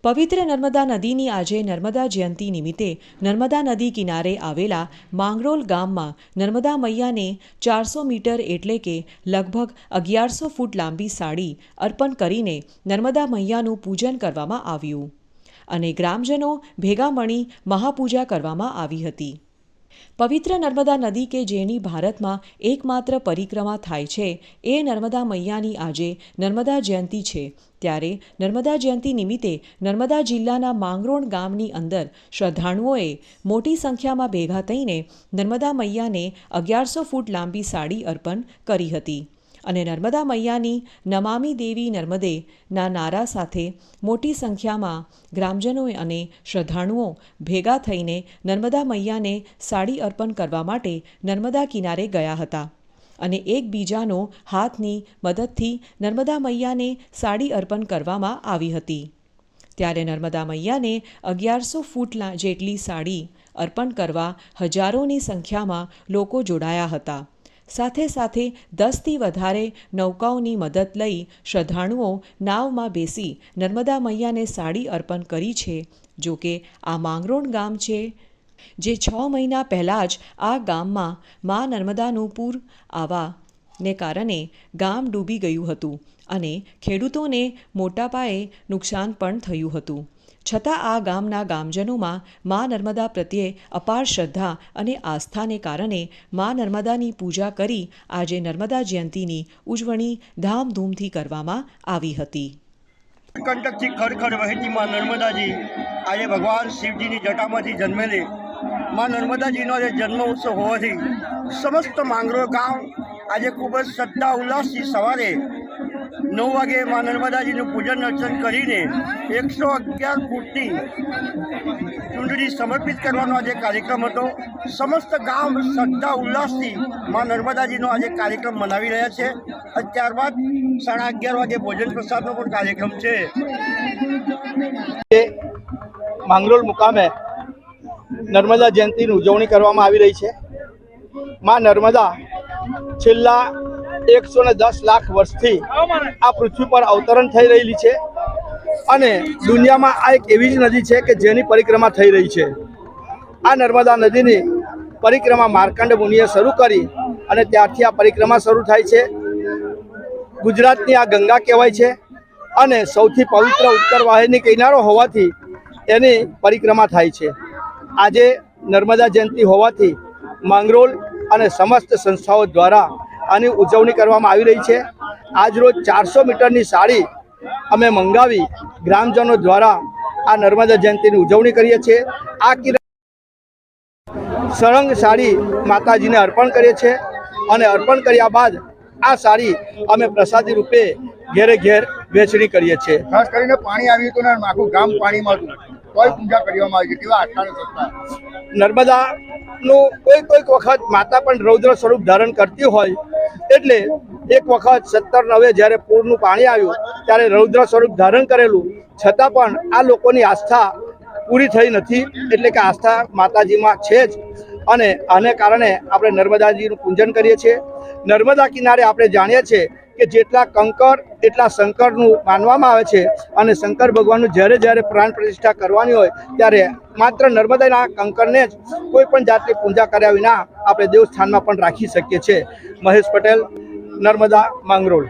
પવિત્ર નર્મદા નદીની આજે નર્મદા જયંતિ નિમિત્તે નર્મદા નદી કિનારે આવેલા માંગરોલ ગામમાં નર્મદા મૈયાને 400 મીટર એટલે કે લગભગ 1100 ફૂટ લાંબી સાડી અર્પણ કરીને નર્મદા મૈયાનું પૂજન કરવામાં આવ્યું અને ગ્રામજનો ભેગા મળી મહાપૂજા કરવામાં આવી હતી। પવિત્ર નર્મદા નદી કે જેની ભારતમાં એકમાત્ર પરિક્રમા થાય છે એ નર્મદા મૈયાની આજે નર્મદા જયંતિ છે। ત્યારે નર્મદા જયંતિ નિમિત્તે નર્મદા જિલ્લાના માંગરોળ ગામની અંદર શ્રદ્ધાળુઓએ મોટી સંખ્યામાં ભેગા થઈને નર્મદા મૈયાને 1100 ફૂટ લાંબી સાડી અર્પણ કરી હતી અને નર્મદા મૈયાની નમામિ દેવી નર્મદેના નારા સાથે મોટી સંખ્યામાં ગ્રામજનો અને શ્રદ્ધાળુઓ ભેગા થઈને નર્મદા મૈયાને સાડી અર્પણ કરવા માટે નર્મદા કિનારે ગયા હતા અને એકબીજાનો હાથની મદદથી નર્મદા મૈયાને સાડી અર્પણ કરવામાં આવી હતી। ત્યારે નર્મદા મૈયાને 1100 ફૂટ જેટલી સાડી અર્પણ કરવા હજારોની સંખ્યામાં લોકો જોડાયા હતા। સાથે સાથે 10થી વધારે નૌકાઓની મદદ લઈ શ્રદ્ધાળુઓ નાવમાં બેસી નર્મદા મૈયાને સાડી અર્પણ કરી છે। જો કે આ માંગરોળ ગામ છે જે 6 મહિના પહેલાં જ આ ગામમાં મા નર્મદાનું પૂર આવવાને કારણે ગામ ડૂબી ગયું હતું અને ખેડૂતોને મોટા પાયે નુકસાન પણ થયું હતું। છતાં આ ગામના ગામજનોમાં મા નર્મદા પ્રત્યે અપાર શ્રદ્ધા અને આસ્થાને કારણે મા નર્મદાની પૂજા કરી આજે નર્મદા જયંતિની ઉજવણી ધામધૂમથી કરવામાં આવી હતી। કંટકથી ખડખડ વહેતી માં નર્મદાજી આજે ભગવાન શિવજીની જટામાંથી જન્મેલી માં નર્મદાજીનો આજે જન્મ ઉત્સવ હોવાથી સમસ્ત માંગરોળ ગામ આજે ખૂબ જ શ્રદ્ધા ઉલ્લાસથી સવારે 9 વાગે માં નર્મદાજીનું પૂજન અર્ચન કરીને 111 ફૂટની ચૂંટણી સમર્પિત કરવાનો આજે કાર્યક્રમ હતો। સમસ્ત ગામ શ્રદ્ધા ઉલ્લાસથી માં નર્મદાજીનો આજે કાર્યક્રમ મનાવી રહ્યા છે। ત્યારબાદ 11:30 વાગે ભોજન પ્રસાદનો પણ કાર્યક્રમ છે। માંગરોળ મુકામે નર્મદા જયંતિની ઉજવણી કરવામાં આવી રહી છે। માં નર્મદા છેલ્લા 110 લાખ વર્ષથી આ પૃથ્વી પર અવતરણ થઈ રહેલી છે અને દુનિયામાં આ એક એવી જ નદી છે કે જેની પરિક્રમા થઈ રહી છે। આ નર્મદા નદીની પરિક્રમા માર્કંડ મુનિએ શરૂ કરી અને ત્યારથી આ પરિક્રમા શરૂ થાય છે। ગુજરાતની આ ગંગા કહેવાય છે અને સૌથી પવિત્ર ઉત્તર વાહિની કિનારો હોવાથી એની પરિક્રમા થાય છે। આજે નર્મદા જયંતિ હોવાથી માંગરોળ અને સમસ્ત સંસ્થાઓ દ્વારા આની ઉજવણી કરવામાં આવી રહી છે। આજરોજ 400 મીટરની સાડી અમે મંગાવી ગ્રામજનો દ્વારા આ નર્મદા જયંતિની ઉજવણી કરીએ છીએ। આ સરંગ સાડી માતાજીને અર્પણ કરીએ છીએ અને અર્પણ કર્યા બાદ આ સાડી અમે પ્રસાદી રૂપે ઘેરે ઘેર વહેંચણી કરીએ છીએ। ખાસ કરીને પાણી આવ્યું હતું ને આખું ગામ પાણીમાં હતું, કોઈ પૂજા કરવામાં આવી છે, કેવા આસ્થાનો સત્તા। નર્મદાનું કોઈક વખત માતા પણ રૌદ્ર સ્વરૂપ ધારણ કરતી હોય એટલે એક વખત 17/9 જ્યારે પૂરનું પાણી આવ્યું ત્યારે રૌદ્ર સ્વરૂપ ધારણ કરેલું, છતાં પણ આ લોકોની આસ્થા પૂરી થઈ નથી, એટલે કે આસ્થા માતાજીમાં છે જ અને આને કારણે આપણે નર્મદાજીનું પૂજન કરીએ છીએ। નર્મદા કિનારે આપણે જાણીએ છીએ કે જેટલા કંકર એટલા શંકરનું માનવામાં આવે છે અને શંકર ભગવાનનું જ્યારે પ્રાણ પ્રતિષ્ઠા કરવાની હોય ત્યારે માત્ર નર્મદાના કંકરને જ કોઈ પણ જાતની પૂજા કર્યા વિના આપણે દેવસ્થાનમાં પણ રાખી શકીએ છીએ। મહેશ પટેલ, નર્મદા, માંગરોળ।